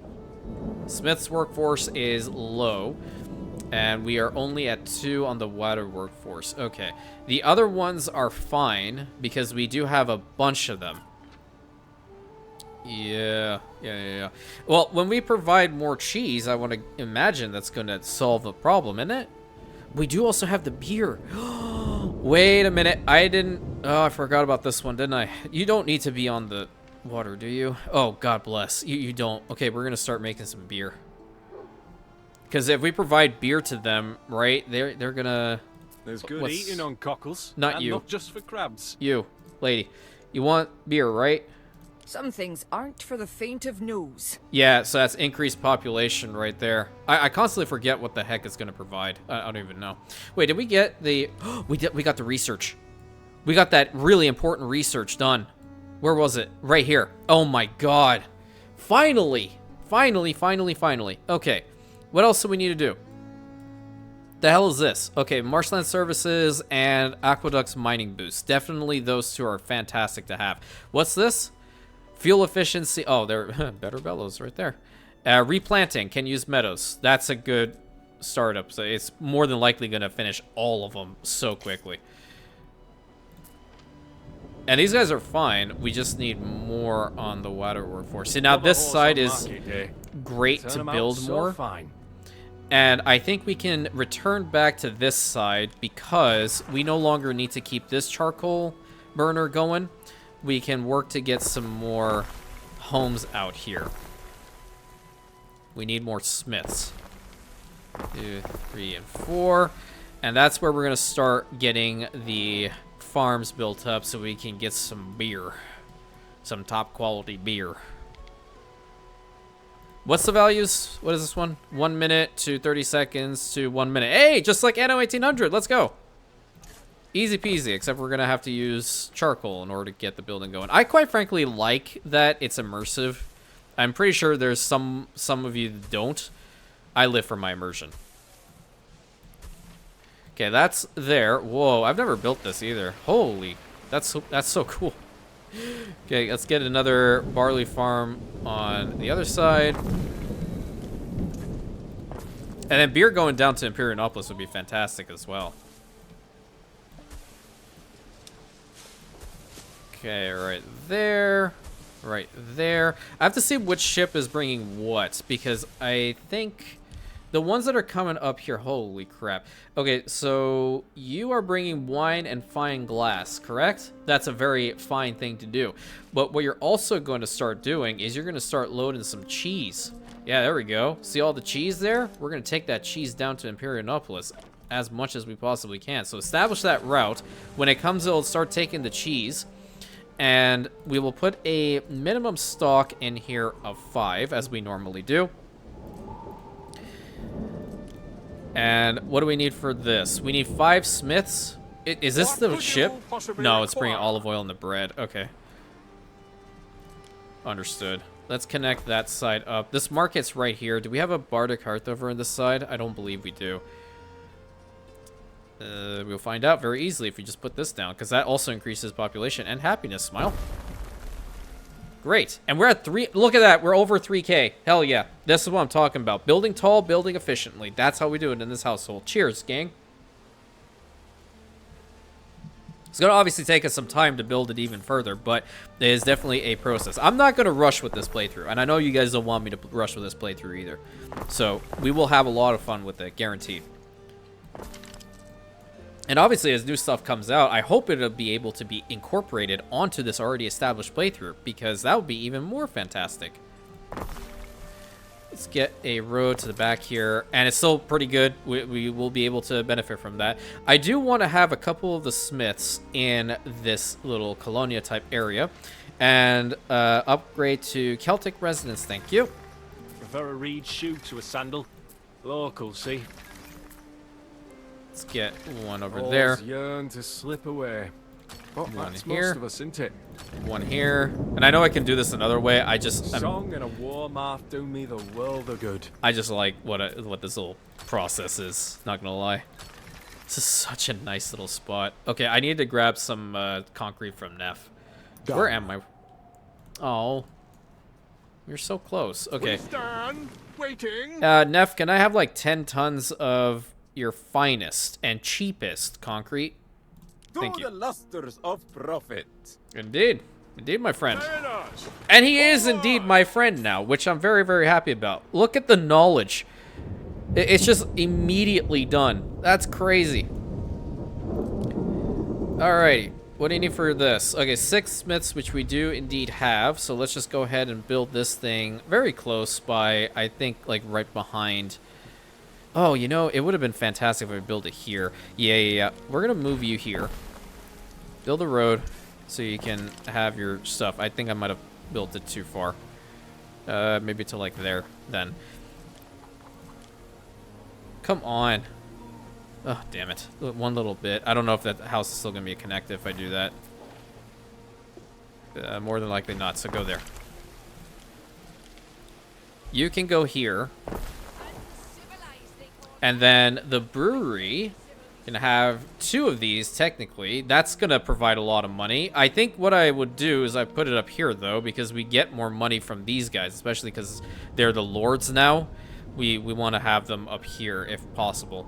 [SPEAKER 1] Smith's workforce is low, and we are only at 2 on the water workforce. Okay. The other ones are fine because we do have a bunch of them. Yeah. Well, when we provide more cheese, I want to imagine that's going to solve the problem, isn't it? We do also have the beer. Wait a minute. I forgot about this one, didn't I? You don't need to be on the water, do you? Oh, God bless. You don't. Okay, we're going to start making some beer. Because if we provide beer to them, right, they're going to...
[SPEAKER 7] There's good eating on cockles.
[SPEAKER 1] Not
[SPEAKER 7] and
[SPEAKER 1] you.
[SPEAKER 7] Not just for crabs.
[SPEAKER 1] You, lady. You want beer, right?
[SPEAKER 8] Some things aren't for the faint of nose.
[SPEAKER 1] Yeah, so that's increased population right there. I constantly forget what the heck it's going to provide. I don't even know. Wait, did we get the... we got the research. We got that really important research done. Where was it? Right here. Oh my god. Finally. Finally. Okay. What else do we need to do? The hell is this? Okay, marshland services and aqueducts mining boost. Definitely those two are fantastic to have. What's this? Fuel efficiency. Oh, they're better bellows right there. Replanting can use meadows. That's a good startup. So it's more than likely going to finish all of them so quickly. And these guys are fine. We just need more on the water workforce. See, now this side is great to build more. And I think we can return back to this side because we no longer need to keep this charcoal burner going. We can work to get some more homes out here. We need more smiths. 2, 3, and 4. And that's where we're going to start getting the farms built up so we can get some beer. Some top quality beer. What's the values? What is this one? 1 minute to 30 seconds to 1 minute. Hey, just like Anno 1800. Let's go. Easy peasy, except we're going to have to use charcoal in order to get the building going. I quite frankly like that it's immersive. I'm pretty sure there's some of you that don't. I live for my immersion. Okay, that's there. Whoa, I've never built this either. Holy, that's so cool. Okay, let's get another barley farm on the other side. And then beer going down to Imperiumopolis would be fantastic as well. Okay, right there. Right there. I have to see which ship is bringing what, because I think the ones that are coming up here, holy crap. Okay, so you are bringing wine and fine glass, correct? That's a very fine thing to do. But what you're also going to start doing is you're going to start loading some cheese. Yeah, there we go. See all the cheese there? We're going to take that cheese down to Imperiumopolis as much as we possibly can. So establish that route. When it comes, it'll start taking the cheese. And we will put a minimum stock in here of 5, as we normally do. And what do we need for this? We need 5 smiths. Is this the ship? No, it's bringing olive oil in the bread. Okay. Understood. Let's connect that side up. This market's right here. Do we have a bardic hearth over on this side? I don't believe we do. We'll find out very easily if we just put this down, because that also increases population and happiness. Smile. Great. And we're at 3. Look at that. We're over 3K. Hell yeah. This is what I'm talking about. Building tall, building efficiently. That's how we do it in this household. Cheers, gang. It's going to obviously take us some time to build it even further, but it is definitely a process. I'm not going to rush with this playthrough, and I know you guys don't want me to rush with this playthrough either. So we will have a lot of fun with it, guaranteed. And obviously, as new stuff comes out, I hope it'll be able to be incorporated onto this already established playthrough, because that would be even more fantastic. Let's get a road to the back here, and it's still pretty good. We will be able to benefit from that. I do want to have a couple of the smiths in this little colonia type area, and upgrade to Celtic residence. Thank you.
[SPEAKER 7] Prefer a reed shoe to a sandal. Local, see?
[SPEAKER 1] Let's get one over there.
[SPEAKER 7] Yearn to slip away.
[SPEAKER 1] One
[SPEAKER 7] That's
[SPEAKER 1] here.
[SPEAKER 7] most of us, isn't it?
[SPEAKER 1] One here. And I know I can do this another way. I just
[SPEAKER 7] Song and a war math do me the world of good.
[SPEAKER 1] I just like what this little process is. Not gonna lie. This is such a nice little spot. Okay, I need to grab some concrete from Neff.
[SPEAKER 3] Done.
[SPEAKER 1] Where am I? Oh, you're so close. Okay.
[SPEAKER 3] Stand waiting.
[SPEAKER 1] Neff, can I have like 10 tons of your finest and cheapest concrete? Thank you.
[SPEAKER 3] The lusters of profit.
[SPEAKER 1] Indeed. Indeed, my friend. And he is indeed my friend now, which I'm very, very happy about. Look at the knowledge. It's just immediately done. That's crazy. Alrighty. What do you need for this? Okay, 6 smiths, which we do indeed have. So let's just go ahead and build this thing very close by, I think, like right behind. Oh, you know, it would have been fantastic if we built it here. Yeah. We're going to move you here. Build a road so you can have your stuff. I think I might have built it too far. Maybe to like there, then. Come on. Oh, damn it. One little bit. I don't know if that house is still going to be connected if I do that. More than likely not, so go there. You can go here. And then the brewery can have 2 of these, technically. That's going to provide a lot of money. I think what I would do is I put it up here, though, because we get more money from these guys, especially because they're the lords now. We want to have them up here, if possible.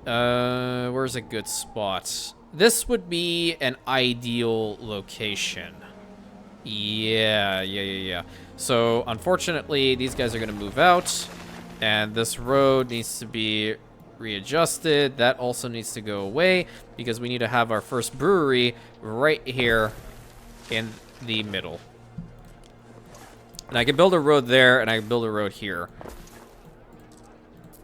[SPEAKER 1] Where's a good spot? This would be an ideal location. Yeah. So, unfortunately, these guys are going to move out. And this road needs to be readjusted. That also needs to go away because we need to have our first brewery right here in the middle. And I can build a road there, and I can build a road here.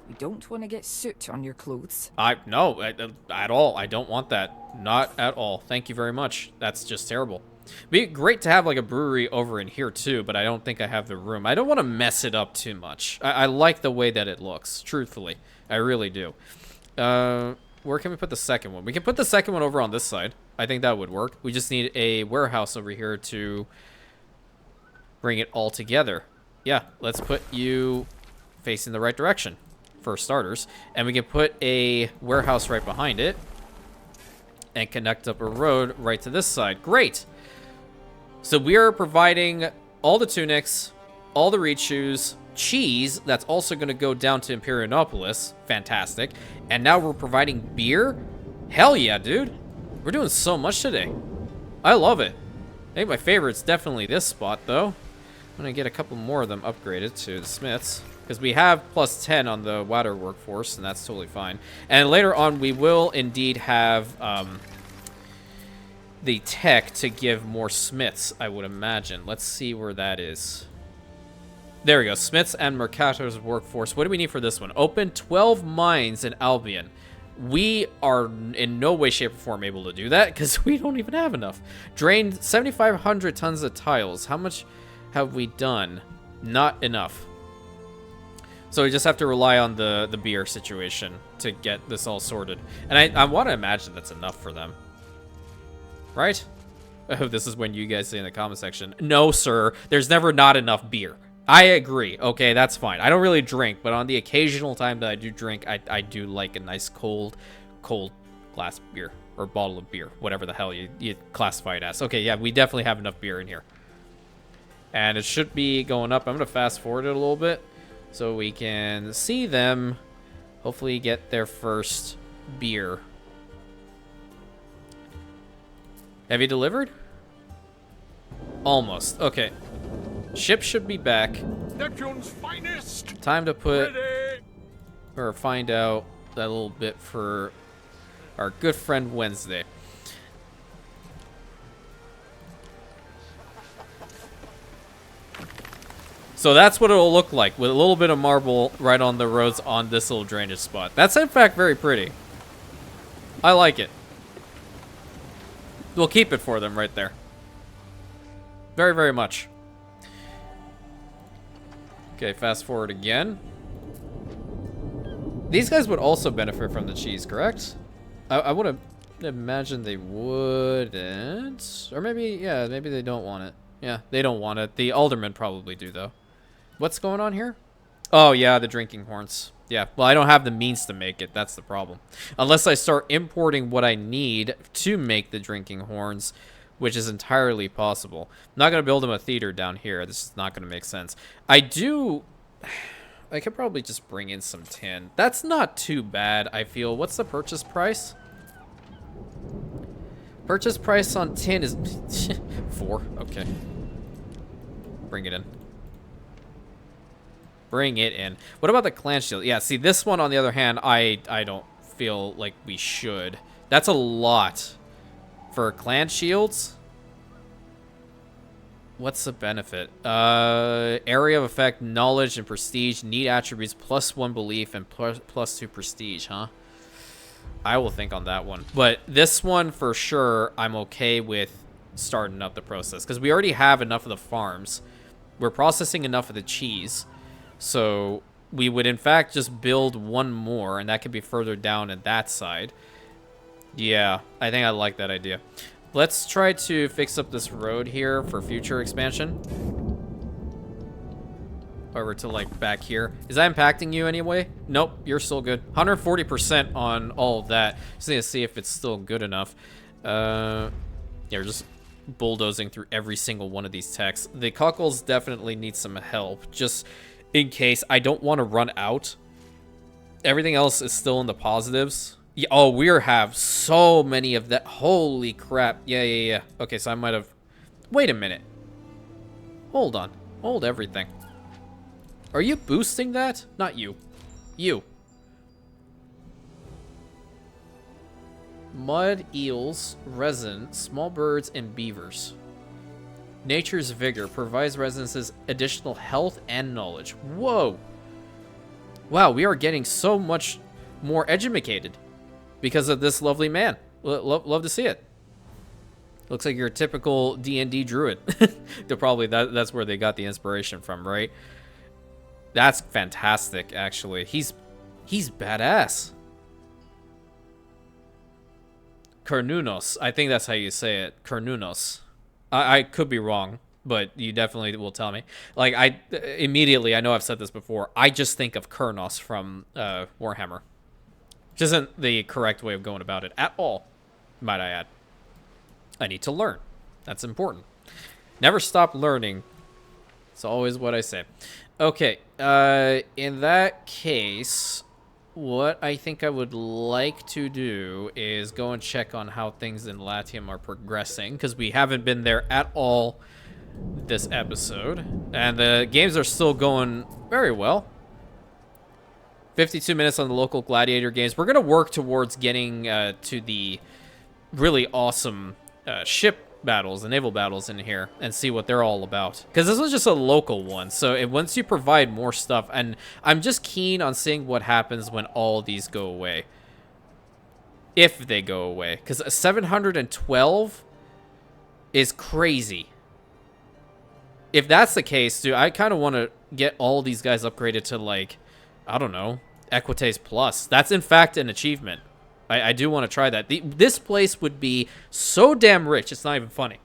[SPEAKER 8] You don't want to get soot on your clothes.
[SPEAKER 1] No, at all. I don't want that. Not at all. Thank you very much. That's just terrible. Be great to have like a brewery over in here too, but I don't think I have the room. I don't want to mess it up too much. I like the way that it looks, truthfully. I really do. Where can we put the second one? We can put the second one over on this side. I think that would work. We just need a warehouse over here to bring it all together. Yeah, let's put you facing the right direction for starters. And we can put a warehouse right behind it and connect up a road right to this side. Great! So we are providing all the tunics, all the reed shoes, cheese that's also going to go down to Imperionopolis. Fantastic. And now we're providing beer? Hell yeah, dude. We're doing so much today. I love it. I think my favorite's definitely this spot, though. I'm going to get a couple more of them upgraded to the smiths. Because we have plus 10 on the water workforce, and that's totally fine. And later on, we will indeed have the tech to give more smiths, I would imagine. Let's see where that is. There we go. Smiths and Mercator's workforce. What do we need for this one? Open 12 mines in Albion. We are in no way, shape, or form able to do that because we don't even have enough. Drained 7,500 tons of tiles. How much have we done? Not enough. So we just have to rely on the beer situation to get this all sorted. And I want to imagine that's enough for them. Right? Oh, this is when you guys say in the comment section, no, sir, there's never not enough beer. I agree. Okay, that's fine. I don't really drink, but on the occasional time that I do drink, I do like a nice cold glass beer or bottle of beer, whatever the hell you classify it as. Okay, yeah, we definitely have enough beer in here. And it should be going up. I'm going to fast forward it a little bit so we can see them hopefully get their first beer. Have you delivered? Almost. Okay. Ship should be back.
[SPEAKER 3] Neptune's finest.
[SPEAKER 1] Time to put
[SPEAKER 3] Ready.
[SPEAKER 1] or find out that little bit for our good friend Wednesday. So that's what it'll look like with a little bit of marble right on the roads on this little drainage spot. That's in fact very pretty. I like it. We'll keep it for them right there. Very, very much. Okay, fast forward again. These guys would also benefit from the cheese, correct? I would imagine they wouldn't. Or maybe, yeah, maybe they don't want it. Yeah, they don't want it. The aldermen probably do, though. What's going on here? Oh, yeah, the drinking horns. Yeah, well, I don't have the means to make it. That's the problem. Unless I start importing what I need to make the drinking horns, which is entirely possible. I'm not going to build them a theater down here. This is not going to make sense. I could probably just bring in some tin. That's not too bad, I feel. What's the purchase price? Purchase price on tin is 4. Okay. Bring it in. Bring it in. What about the clan shield? Yeah, see, this one, on the other hand, I don't feel like we should. That's a lot. For clan shields? What's the benefit? Area of effect, knowledge, and prestige. Need attributes, +1 belief, and +2 prestige, huh? I will think on that one. But this one, for sure, I'm okay with starting up the process, because we already have enough of the farms. We're processing enough of the cheese, so we would in fact just build one more, and that could be further down in that side. Yeah, I think I like that idea. Let's try to fix up this road here for future expansion. Over to, like, back here. Is that impacting you anyway? Nope, you're still good. 140% on all of that. Just need to see if it's still good enough. Yeah, we're just bulldozing through every single one of these techs. The cockles definitely need some help, just in case. I don't want to run out. Everything else is still in the positives. Yeah, oh, we have so many of that. Holy crap. Yeah. Okay, so I might have... Wait a minute. Hold on. Hold everything. Are you boosting that? Not you. You. Mud, eels, resin, small birds, and beavers. Nature's vigor provides residents additional health and knowledge. Whoa. Wow, we are getting so much more educated because of this lovely man. Love to see it. Looks like you're a typical D&D druid. That's where they got the inspiration from, right? That's fantastic, actually. He's badass. Carnunos. I think that's how you say it. Carnunos. I could be wrong, but you definitely will tell me. Like, immediately, I know I've said this before, I just think of Kurnos from Warhammer. Which isn't the correct way of going about it at all, might I add. I need to learn. That's important. Never stop learning. It's always what I say. Okay, in that case, what I think I would like to do is go and check on how things in Latium are progressing, because we haven't been there at all this episode, and the games are still going very well. 52 minutes on the local Gladiator games. We're going to work towards getting to the really awesome ship battles, the naval battles in here, and see what they're all about, because this was just a local one. So once you provide more stuff, and I'm just keen on seeing what happens when all these go away, if they go away, because 712 is crazy. If that's the case, dude, I kind of want to get all these guys upgraded to, like, I don't know, Equites Plus. That's in fact an achievement. I do want to try that. This place would be so damn rich, it's not even funny.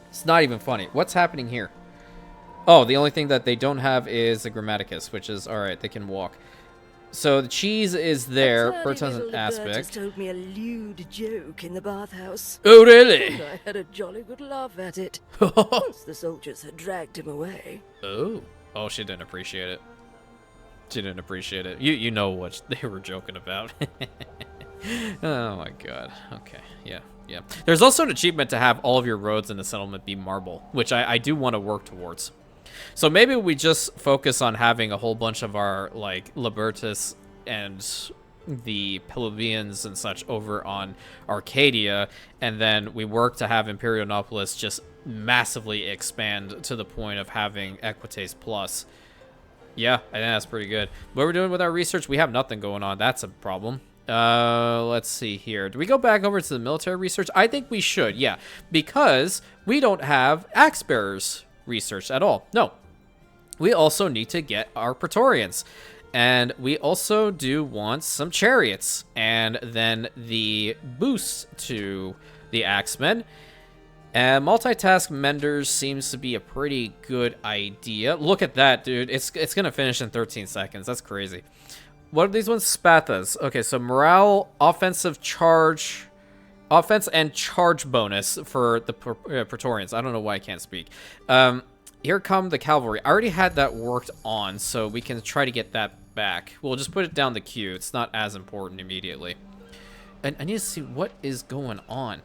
[SPEAKER 1] It's not even funny. What's happening here? Oh, the only thing that they don't have is the Grammaticus, which is, alright, they can walk. So the cheese is there. Berton's an aspect.
[SPEAKER 9] Told me a lewd joke in the bathhouse.
[SPEAKER 1] Oh, really?
[SPEAKER 9] And I had a jolly good laugh at it. Once the soldiers had dragged him away.
[SPEAKER 1] Oh. Oh, she didn't appreciate it. She didn't appreciate it. You know what they were joking about. Oh my god. Okay. Yeah. There's also an achievement to have all of your roads in the settlement be marble, which I do want to work towards. So maybe we just focus on having a whole bunch of our, like, Libertus and the Peluvians and such over on Arcadia, and then we work to have Imperionopolis just massively expand to the point of having Equites Plus. Yeah, I think that's pretty good. What we're doing with our research, we have nothing going on. That's a problem. Let's see here. Do we go back over to the military research? I think we should, yeah. Because we don't have axe bearers research at all. No. We also need to get our Praetorians. And we also do want some chariots. And then the boost to the axemen. And multitask menders seems to be a pretty good idea. Look at that, dude. It's going to finish in 13 seconds. That's crazy. What are these ones? Spathas. Okay, so morale, offense and charge bonus for the Praetorians. I don't know why I can't speak. Here come the cavalry. I already had that worked on, so we can try to get that back. We'll just put it down the queue. It's not as important immediately. And I need to see what is going on.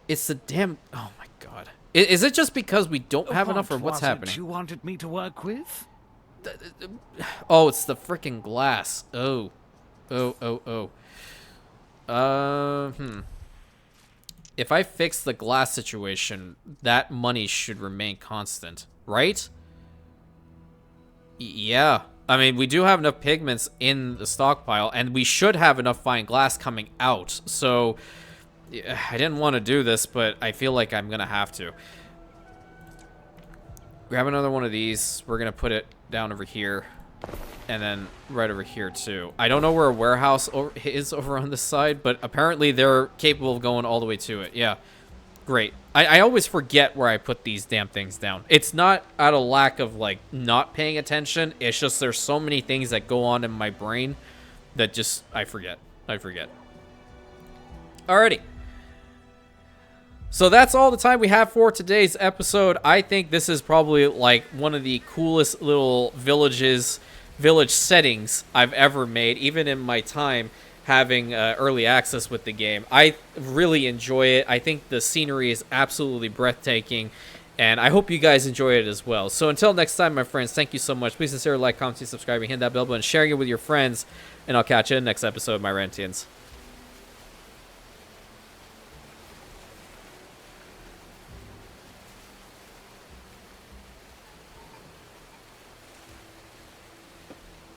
[SPEAKER 1] It's the damn... Oh, my God. Is it just because we don't have enough, or what's happening?
[SPEAKER 6] You wanted me to work with?
[SPEAKER 1] Oh, it's the freaking glass. Oh. If I fix the glass situation, that money should remain constant, right? Yeah. I mean, we do have enough pigments in the stockpile, and we should have enough fine glass coming out. So I didn't want to do this, but I feel like I'm going to have to. Grab another one of these. We're going to put it down over here. And then right over here, too. I don't know where a warehouse is over on this side, but apparently they're capable of going all the way to it. Yeah, great. I always forget where I put these damn things down. It's not out of lack of, like, not paying attention. It's just there's so many things that go on in my brain that just, I forget. Alrighty. So that's all the time we have for today's episode. I think this is probably, like, one of the coolest little village settings I've ever made, even in my time having early access with the game. I really enjoy it. I think the scenery is absolutely breathtaking, and I hope you guys enjoy it as well. So until next time, my friends, thank you so much. Please consider like, commenting, subscribing, hit that bell button, sharing it with your friends, and I'll catch you in the next episode, my Rantians.